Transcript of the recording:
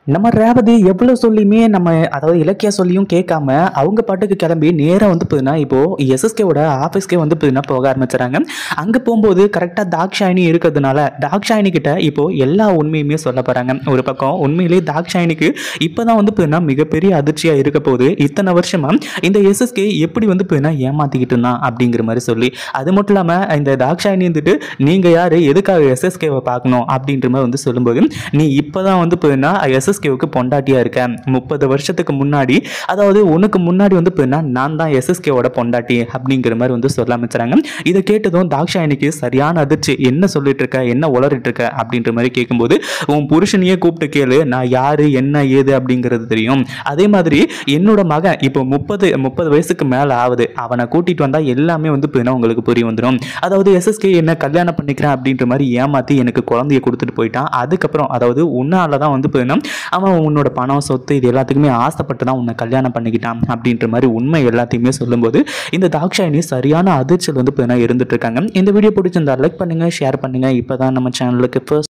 நம்ம ரேவதி எவ்வளோ சொல்லியுமே நம்ம அதாவது இலக்கியா சொல்லியும் கேட்காம அவங்க பாட்டுக்கு கிளம்பி நேராக வந்து போதுன்னா இப்போ எஸ்எஸ்கேவோட ஆஃபீஸ்க்கே வந்து போதுன்னா போக ஆரம்பிச்சுறாங்க. அங்கே போகும்போது கரெக்டாக தாக்ஷாயினி இருக்கிறதுனால தாக்ஷாயினி கிட்ட இப்போ எல்லா உண்மையுமே சொல்ல போகிறாங்க. ஒரு பக்கம் உண்மையிலேயே தாக்ஷாயினிக்கு இப்போ தான் வந்து போதுன்னா மிகப்பெரிய அதிர்ச்சியாக இருக்க போது இத்தனை வருஷமாக இந்த எஸ்எஸ்கே எப்படி வந்து போதுன்னா ஏமாற்றிக்கிட்டு இருந்தான் அப்படிங்கிற மாதிரி சொல்லி, அது மட்டும் இல்லாமல் இந்த தாக்ஷாயினி வந்துட்டு நீங்கள் யார் எதுக்காக எஸ்எஸ்கேவை பார்க்கணும் அப்படின்ற மாதிரி வந்து சொல்லும்போது, நீ இப்போ தான் வந்து போதுன்னா எஸ்எஸ்கேவுக்கு பொண்டாட்டியா இருக்கேன். 30 வருஷத்துக்கு முன்னாடி அதாவது உனக்கு முன்னாடி வந்து நான் தான் எஸ்எஸ்கேவோட பொண்டாட்டி அப்படிங்கிற மாதிரி வந்து சொல்ல ஆரம்பிச்சாங்க. இதை கேட்டதும் தாக்ஷாயினிக்கு சரியான அதிர்ச்சி. என்ன சொல்லிட்டு இருக்க, என்ன உளறிட்டு இருக்க அப்படின்ற மாதிரி கேட்கும்போது, உன் புருஷனையே கூப்பிட்டு கேளு, நான் யாரு என்ன ஏது அப்படிங்கிறது தெரியும். அதே மாதிரி என்னோட மகன் இப்போ 30 வயசுக்கு மேல ஆகுது, அவனை கூட்டிட்டு வந்தா எல்லாமே வந்து உங்களுக்கு புரிய வந்துடும். அதாவது எஸ்எஸ்கே என்ன கல்யாணம் பண்ணிக்கிறேன் அப்படின்ற மாதிரி ஏமாத்தி எனக்கு குழந்தைய கொடுத்துட்டு போயிட்டான். அதுக்கப்புறம் அதாவது உன்னால தான் வந்து அவன் உன்னோட பணம் சொத்து இது எல்லாத்துக்குமே ஆசைப்பட்டு தான் உன்னை கல்யாணம் பண்ணிக்கிட்டான் அப்படின்ற மாதிரி உண்மை எல்லாத்தையுமே சொல்லும்போது இந்த தாக்ஷாயினி சரியான அதிர்ச்சியில் வந்து இருந்துட்டு இருக்காங்க. இந்த வீடியோ பிடிச்சிருந்தா லைக் பண்ணுங்க, ஷேர் பண்ணுங்க. இப்பதான் நம்ம சேனலுக்கு ஃபர்ஸ்ட்